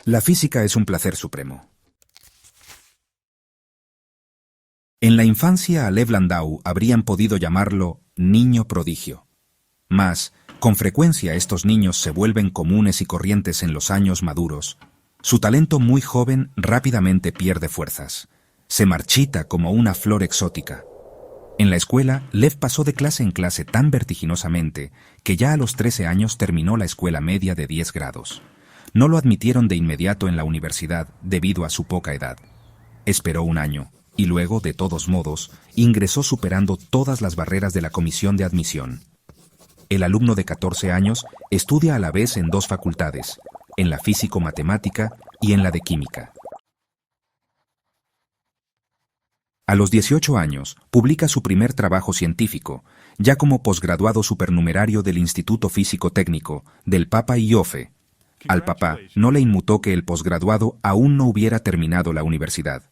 La física es un placer supremo. En la infancia a Lev Landau habrían podido llamarlo niño prodigio. Mas, con frecuencia estos niños se vuelven comunes y corrientes en los años maduros. Su talento muy joven rápidamente pierde fuerzas. Se marchita como una flor exótica. En la escuela, Lev pasó de clase en clase tan vertiginosamente que ya a los 13 años terminó la escuela media de 10 grados. No lo admitieron de inmediato en la universidad debido a su poca edad. Esperó un año y luego, de todos modos, ingresó superando todas las barreras de la comisión de admisión. El alumno de 14 años estudia a la vez en 2 facultades, en la físico-matemática y en la de química. A los 18 años, publica su primer trabajo científico, ya como posgraduado supernumerario del Instituto Físico Técnico, del Papa Ioffe. Al papá no le inmutó que el posgraduado aún no hubiera terminado la universidad.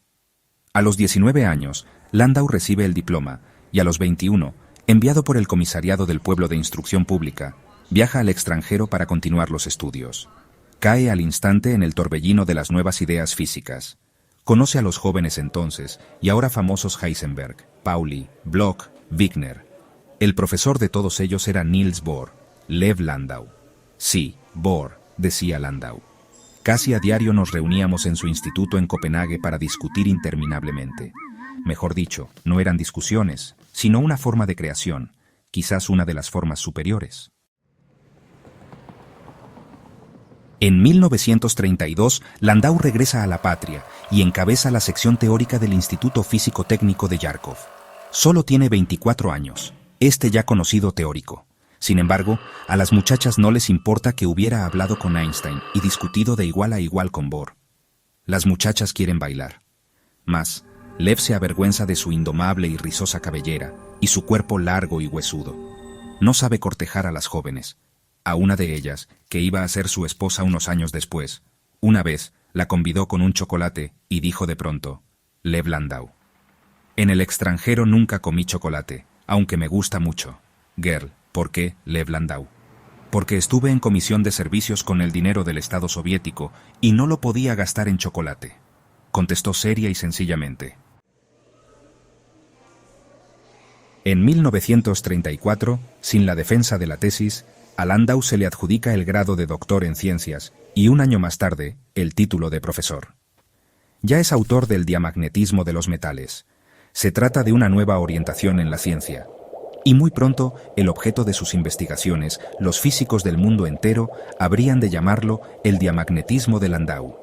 A los 19 años, Landau recibe el diploma y a los 21, enviado por el Comisariado del Pueblo de Instrucción Pública, viaja al extranjero para continuar los estudios. Cae al instante en el torbellino de las nuevas ideas físicas. Conoce a los jóvenes entonces y ahora famosos Heisenberg, Pauli, Bloch, Wigner. El profesor de todos ellos era Niels Bohr, Lev Landau. Sí, Bohr, decía Landau. Casi a diario nos reuníamos en su instituto en Copenhague para discutir interminablemente. Mejor dicho, no eran discusiones, sino una forma de creación, quizás una de las formas superiores. En 1932, Landau regresa a la patria y encabeza la sección teórica del Instituto Físico Técnico de Yarkov. Solo tiene 24 años, este ya conocido teórico. Sin embargo, a las muchachas no les importa que hubiera hablado con Einstein y discutido de igual a igual con Bohr. Las muchachas quieren bailar. Mas, Lev se avergüenza de su indomable y rizosa cabellera y su cuerpo largo y huesudo. No sabe cortejar a las jóvenes. A una de ellas, que iba a ser su esposa unos años después, una vez la convidó con un chocolate y dijo de pronto: Lev Landau. En el extranjero nunca comí chocolate, aunque me gusta mucho. Girl, ¿por qué, Lev Landau? Porque estuve en comisión de servicios con el dinero del Estado soviético y no lo podía gastar en chocolate, contestó seria y sencillamente. En 1934, sin la defensa de la tesis, a Landau se le adjudica el grado de doctor en ciencias y un año más tarde, el título de profesor. Ya es autor del diamagnetismo de los metales. Se trata de una nueva orientación en la ciencia. Y muy pronto, el objeto de sus investigaciones, los físicos del mundo entero habrían de llamarlo el diamagnetismo de Landau.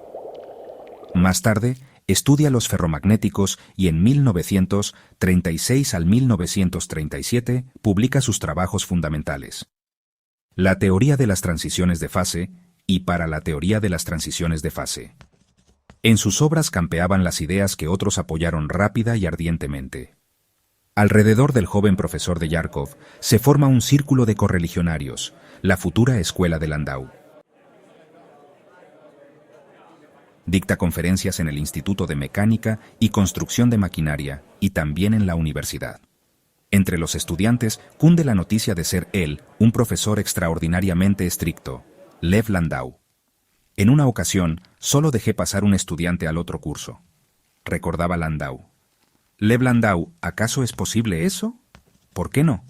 Más tarde, estudia los ferromagnéticos y en 1936 al 1937 publica sus trabajos fundamentales. La teoría de las transiciones de fase y para la teoría de las transiciones de fase. En sus obras campeaban las ideas que otros apoyaron rápida y ardientemente. Alrededor del joven profesor de Yarkov se forma un círculo de correligionarios, la futura escuela de Landau. Dicta conferencias en el Instituto de Mecánica y Construcción de Maquinaria y también en la universidad. Entre los estudiantes cunde la noticia de ser él un profesor extraordinariamente estricto, Lev Landau. En una ocasión, solo dejé pasar un estudiante al otro curso. Recordaba Landau. Lev Landau, ¿acaso es posible eso? ¿Por qué no?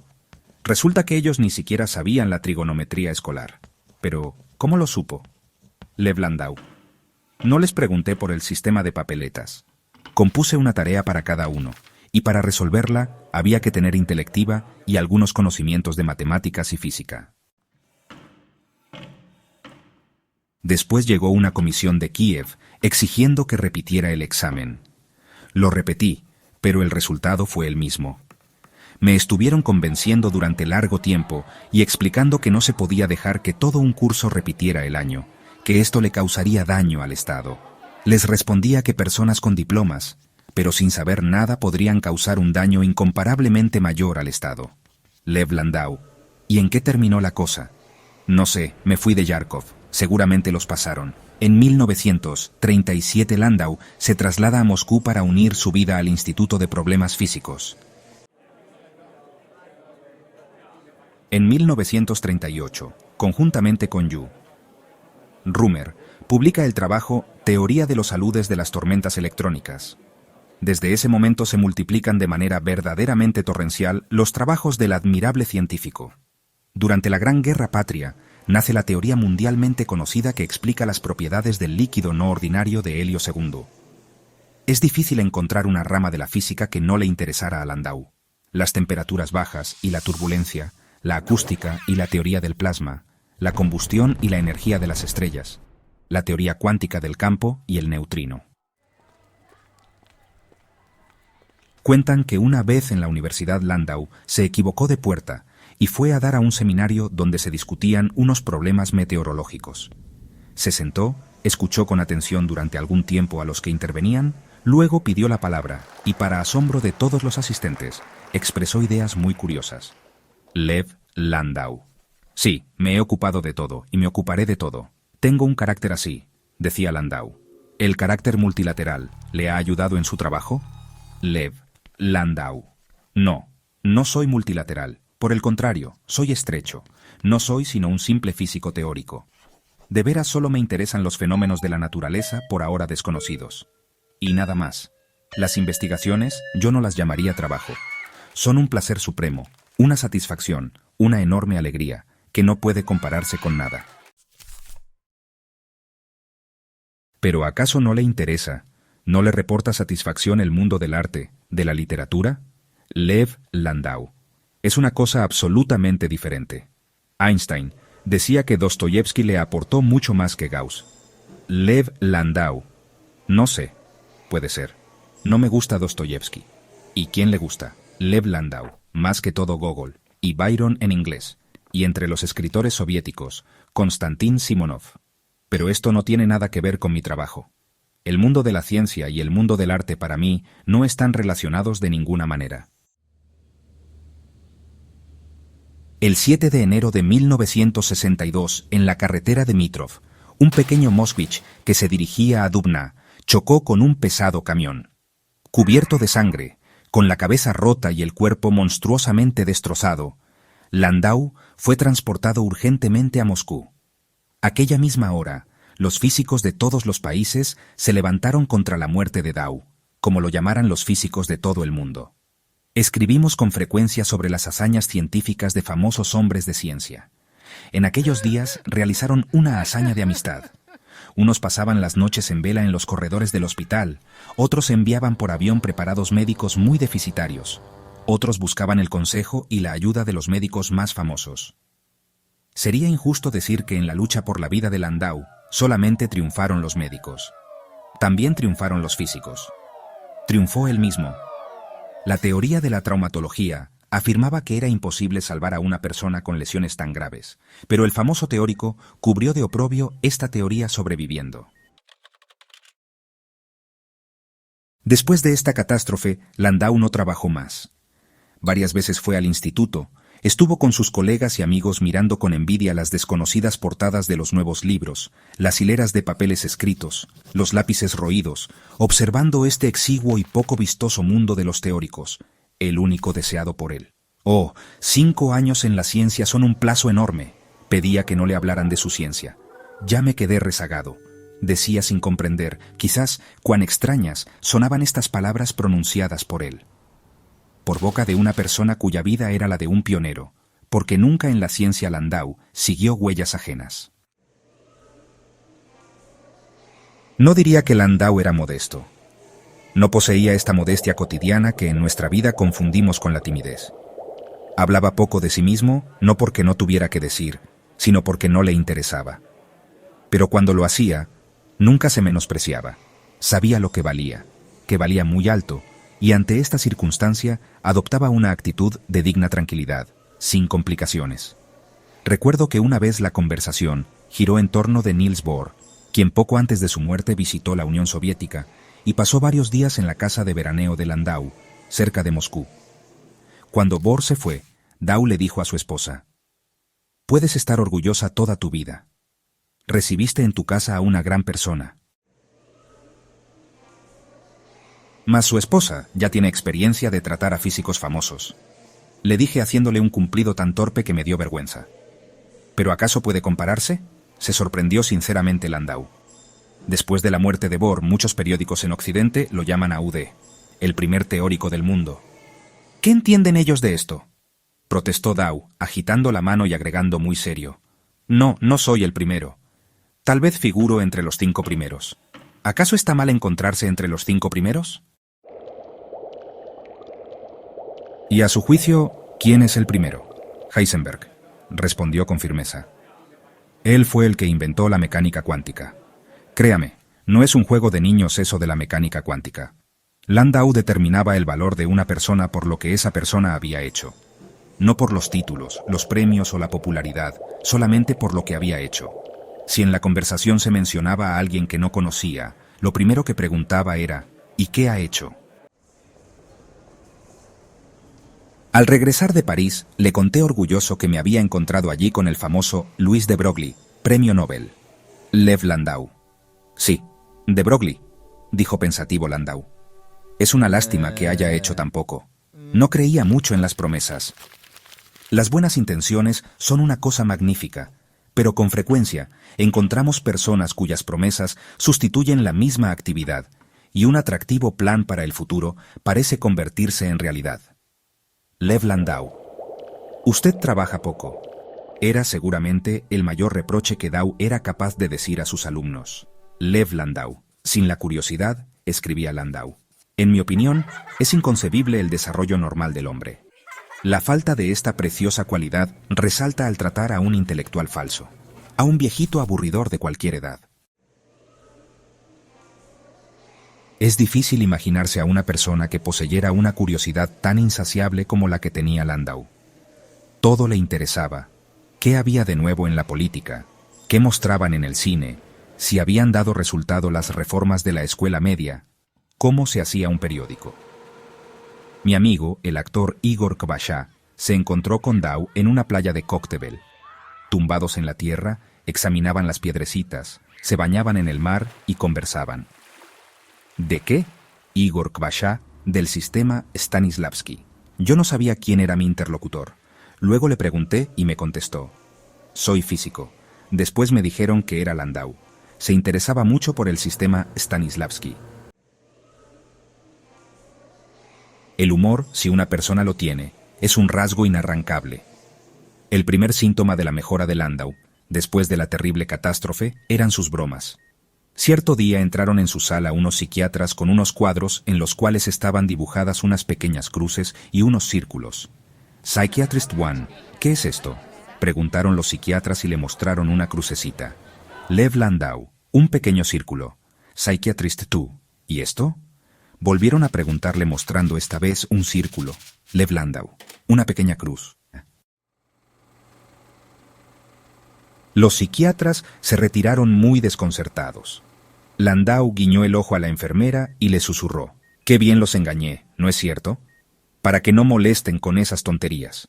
Resulta que ellos ni siquiera sabían la trigonometría escolar. Pero, ¿cómo lo supo? Lev Landau. No les pregunté por el sistema de papeletas. Compuse una tarea para cada uno, y para resolverla había que tener intelectiva y algunos conocimientos de matemáticas y física. Después llegó una comisión de Kiev exigiendo que repitiera el examen. Lo repetí, pero el resultado fue el mismo. Me estuvieron convenciendo durante largo tiempo y explicando que no se podía dejar que todo un curso repitiera el año, que esto le causaría daño al Estado. Les respondía que personas con diplomas, pero sin saber nada podrían causar un daño incomparablemente mayor al Estado. Lev Landau. ¿Y en qué terminó la cosa? No sé, me fui de Yarkov. Seguramente los pasaron. En 1937 Landau se traslada a Moscú para unir su vida al Instituto de Problemas Físicos. En 1938, conjuntamente con Yu Rummer, publica el trabajo Teoría de los aludes de las tormentas electrónicas. Desde ese momento se multiplican de manera verdaderamente torrencial los trabajos del admirable científico. Durante la Gran Guerra Patria, nace la teoría mundialmente conocida que explica las propiedades del líquido no ordinario de helio II. Es difícil encontrar una rama de la física que no le interesara a Landau. Las temperaturas bajas y la turbulencia, la acústica y la teoría del plasma, la combustión y la energía de las estrellas, la teoría cuántica del campo y el neutrino. Cuentan que una vez en la Universidad Landau se equivocó de puerta y fue a dar a un seminario donde se discutían unos problemas meteorológicos. Se sentó, escuchó con atención durante algún tiempo a los que intervenían, luego pidió la palabra y, para asombro de todos los asistentes, expresó ideas muy curiosas. Lev Landau. Sí, me he ocupado de todo y me ocuparé de todo. Tengo un carácter así, decía Landau. ¿El carácter multilateral le ha ayudado en su trabajo? Lev Landau. No, no soy multilateral. Por el contrario, soy estrecho. No soy sino un simple físico teórico. De veras solo me interesan los fenómenos de la naturaleza por ahora desconocidos. Y nada más. Las investigaciones yo no las llamaría trabajo. Son un placer supremo, una satisfacción, una enorme alegría, que no puede compararse con nada. ¿Pero acaso no le interesa, no le reporta satisfacción el mundo del arte, de la literatura? Lev Landau. Es una cosa absolutamente diferente. Einstein decía que Dostoyevsky le aportó mucho más que Gauss. Lev Landau. No sé. Puede ser. No me gusta Dostoyevsky. ¿Y quién le gusta? Lev Landau. Más que todo Gogol. Y Byron en inglés. Y entre los escritores soviéticos, Konstantin Simonov. Pero esto no tiene nada que ver con mi trabajo. El mundo de la ciencia y el mundo del arte para mí no están relacionados de ninguna manera. El 7 de enero de 1962, en la carretera de Mitrov, un pequeño Moskvich que se dirigía a Dubna chocó con un pesado camión. Cubierto de sangre, con la cabeza rota y el cuerpo monstruosamente destrozado, Landau fue transportado urgentemente a Moscú. Aquella misma hora, los físicos de todos los países se levantaron contra la muerte de Dau, como lo llamaran los físicos de todo el mundo. Escribimos con frecuencia sobre las hazañas científicas de famosos hombres de ciencia. En aquellos días realizaron una hazaña de amistad. Unos pasaban las noches en vela en los corredores del hospital, otros enviaban por avión preparados médicos muy deficitarios, otros buscaban el consejo y la ayuda de los médicos más famosos. Sería injusto decir que en la lucha por la vida de Landau solamente triunfaron los médicos. También triunfaron los físicos. Triunfó él mismo. La teoría de la traumatología afirmaba que era imposible salvar a una persona con lesiones tan graves, pero el famoso teórico cubrió de oprobio esta teoría sobreviviendo. Después de esta catástrofe, Landau no trabajó más. Varias veces fue al instituto, estuvo con sus colegas y amigos mirando con envidia las desconocidas portadas de los nuevos libros, las hileras de papeles escritos, los lápices roídos, observando este exiguo y poco vistoso mundo de los teóricos, el único deseado por él. Oh, 5 años en la ciencia son un plazo enorme. Pedía que no le hablaran de su ciencia. Ya me quedé rezagado. Decía sin comprender, quizás cuán extrañas sonaban estas palabras pronunciadas por él. Por boca de una persona cuya vida era la de un pionero, porque nunca en la ciencia Landau siguió huellas ajenas. No diría que Landau era modesto. No poseía esta modestia cotidiana que en nuestra vida confundimos con la timidez. Hablaba poco de sí mismo, no porque no tuviera que decir, sino porque no le interesaba. Pero cuando lo hacía, nunca se menospreciaba. Sabía lo que valía muy alto, y ante esta circunstancia adoptaba una actitud de digna tranquilidad, sin complicaciones. Recuerdo que una vez la conversación giró en torno de Niels Bohr, quien poco antes de su muerte visitó la Unión Soviética y pasó varios días en la casa de veraneo de Landau, cerca de Moscú. Cuando Bohr se fue, Dau le dijo a su esposa: «Puedes estar orgullosa toda tu vida. Recibiste en tu casa a una gran persona». Mas su esposa ya tiene experiencia de tratar a físicos famosos. Le dije haciéndole un cumplido tan torpe que me dio vergüenza. ¿Pero acaso puede compararse? se sorprendió sinceramente Landau. Después de la muerte de Bohr, muchos periódicos en Occidente lo llaman a UD, el primer teórico del mundo. ¿Qué entienden ellos de esto?, protestó Dow, agitando la mano y agregando muy serio. No, no soy el primero. Tal vez figuro entre los 5 primeros. ¿Acaso está mal encontrarse entre los 5 primeros? Y a su juicio, ¿quién es el primero? Heisenberg, respondió con firmeza. Él fue el que inventó la mecánica cuántica. Créame, no es un juego de niños eso de la mecánica cuántica. Landau determinaba el valor de una persona por lo que esa persona había hecho. No por los títulos, los premios o la popularidad, solamente por lo que había hecho. Si en la conversación se mencionaba a alguien que no conocía, lo primero que preguntaba era, ¿y qué ha hecho? Al regresar de París, le conté orgulloso que me había encontrado allí con el famoso Louis de Broglie, premio Nobel. Lev Landau. Sí, de Broglie, dijo pensativo Landau. Es una lástima que haya hecho tan poco. No creía mucho en las promesas. Las buenas intenciones son una cosa magnífica, pero con frecuencia encontramos personas cuyas promesas sustituyen la misma actividad, y un atractivo plan para el futuro parece convertirse en realidad. Lev Landau. Usted trabaja poco. Era seguramente el mayor reproche que Dow era capaz de decir a sus alumnos. Lev Landau. Sin la curiosidad, escribía Landau. En mi opinión, es inconcebible el desarrollo normal del hombre. La falta de esta preciosa cualidad resalta al tratar a un intelectual falso, a un viejito aburridor de cualquier edad. Es difícil imaginarse a una persona que poseyera una curiosidad tan insaciable como la que tenía Landau. Todo le interesaba. ¿Qué había de nuevo en la política? ¿Qué mostraban en el cine? Si habían dado resultado las reformas de la escuela media. ¿Cómo se hacía un periódico? Mi amigo, el actor Igor Kvacha, se encontró con Dow en una playa de Koktebel. Tumbados en la tierra, examinaban las piedrecitas, se bañaban en el mar y conversaban. ¿De qué? Igor Kvacha, del sistema Stanislavski. Yo no sabía quién era mi interlocutor. Luego le pregunté y me contestó. Soy físico. Después me dijeron que era Landau. Se interesaba mucho por el sistema Stanislavski. El humor, si una persona lo tiene, es un rasgo inarrancable. El primer síntoma de la mejora de Landau, después de la terrible catástrofe, eran sus bromas. Cierto día entraron en su sala unos psiquiatras con unos cuadros en los cuales estaban dibujadas unas pequeñas cruces y unos círculos. Psychiatrist One, ¿qué es esto?, preguntaron los psiquiatras y le mostraron una crucecita. Lev Landau, un pequeño círculo. Psychiatrist Two, ¿y esto? Volvieron a preguntarle mostrando esta vez un círculo. Lev Landau, una pequeña cruz. Los psiquiatras se retiraron muy desconcertados. Landau guiñó el ojo a la enfermera y le susurró. «Qué bien los engañé, ¿no es cierto? Para que no molesten con esas tonterías».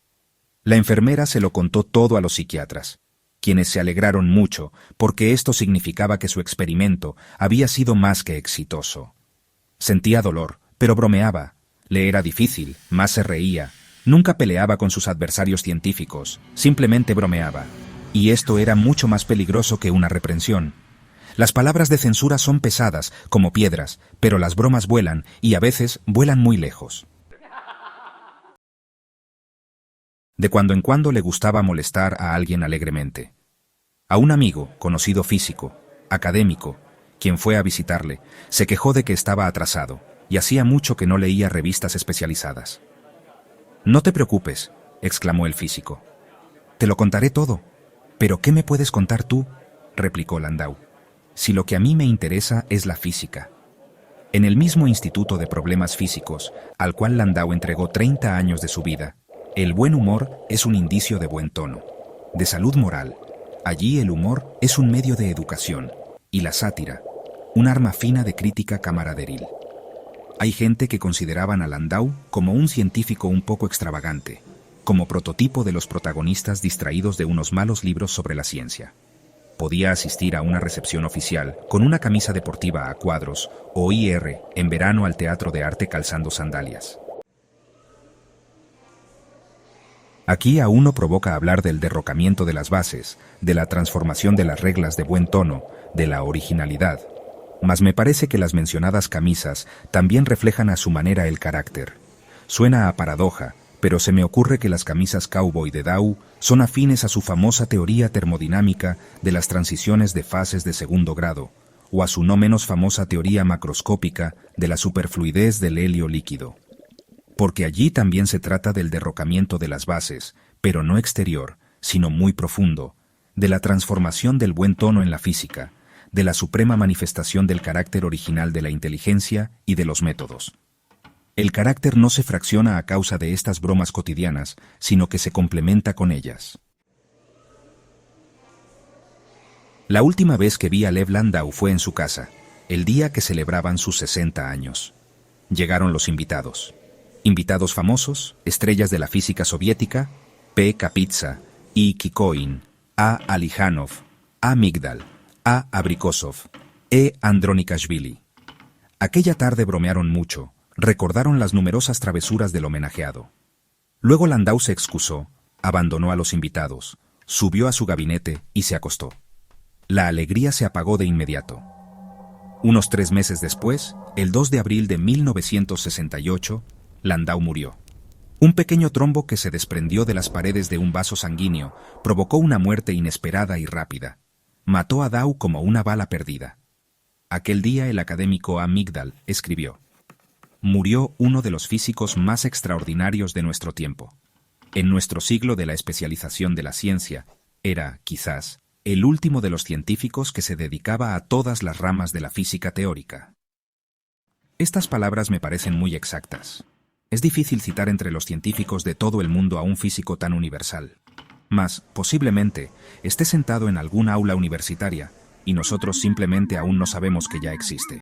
La enfermera se lo contó todo a los psiquiatras, quienes se alegraron mucho porque esto significaba que su experimento había sido más que exitoso. Sentía dolor, pero bromeaba. Le era difícil, más se reía. Nunca peleaba con sus adversarios científicos, simplemente bromeaba. Y esto era mucho más peligroso que una reprensión. Las palabras de censura son pesadas, como piedras, pero las bromas vuelan, y a veces vuelan muy lejos. De cuando en cuando le gustaba molestar a alguien alegremente. A un amigo, conocido físico, académico, quien fue a visitarle, se quejó de que estaba atrasado, y hacía mucho que no leía revistas especializadas. «No te preocupes», exclamó el físico. «Te lo contaré todo». «¿Pero qué me puedes contar tú?», replicó Landau. «Si lo que a mí me interesa es la física». En el mismo Instituto de Problemas Físicos, al cual Landau entregó 30 años de su vida, el buen humor es un indicio de buen tono, de salud moral. Allí el humor es un medio de educación, y la sátira, un arma fina de crítica camaraderil. Hay gente que consideraban a Landau como un científico un poco extravagante, como prototipo de los protagonistas distraídos de unos malos libros sobre la ciencia. Podía asistir a una recepción oficial con una camisa deportiva a cuadros o ir en verano al teatro de arte calzando sandalias. Aquí a uno provoca hablar del derrocamiento de las bases, de la transformación de las reglas de buen tono, de la originalidad. Mas me parece que las mencionadas camisas también reflejan a su manera el carácter. Suena a paradoja, pero se me ocurre que las camisas cowboy de Dow son afines a su famosa teoría termodinámica de las transiciones de fases de segundo grado, o a su no menos famosa teoría macroscópica de la superfluidez del helio líquido. Porque allí también se trata del derrocamiento de las bases, pero no exterior, sino muy profundo, de la transformación del buen tono en la física, de la suprema manifestación del carácter original de la inteligencia y de los métodos. El carácter no se fracciona a causa de estas bromas cotidianas, sino que se complementa con ellas. La última vez que vi a Lev Landau fue en su casa, el día que celebraban sus 60 años. Llegaron los invitados. Invitados famosos, estrellas de la física soviética, P. Kapitsa, I. Kikoin, A. Alijanov, A. Migdal, A. Abrikosov, E. Andronikashvili. Aquella tarde bromearon mucho, recordaron las numerosas travesuras del homenajeado. Luego Landau se excusó, abandonó a los invitados, subió a su gabinete y se acostó. La alegría se apagó de inmediato. Unos 3 meses después, el 2 de abril de 1968, Landau murió. Un pequeño trombo que se desprendió de las paredes de un vaso sanguíneo provocó una muerte inesperada y rápida. Mató a Dow como una bala perdida. Aquel día el académico A. Migdal escribió: «Murió uno de los físicos más extraordinarios de nuestro tiempo. En nuestro siglo de la especialización de la ciencia, era, quizás, el último de los científicos que se dedicaba a todas las ramas de la física teórica». Estas palabras me parecen muy exactas. Es difícil citar entre los científicos de todo el mundo a un físico tan universal. Mas, posiblemente, esté sentado en algún aula universitaria y nosotros simplemente aún no sabemos que ya existe.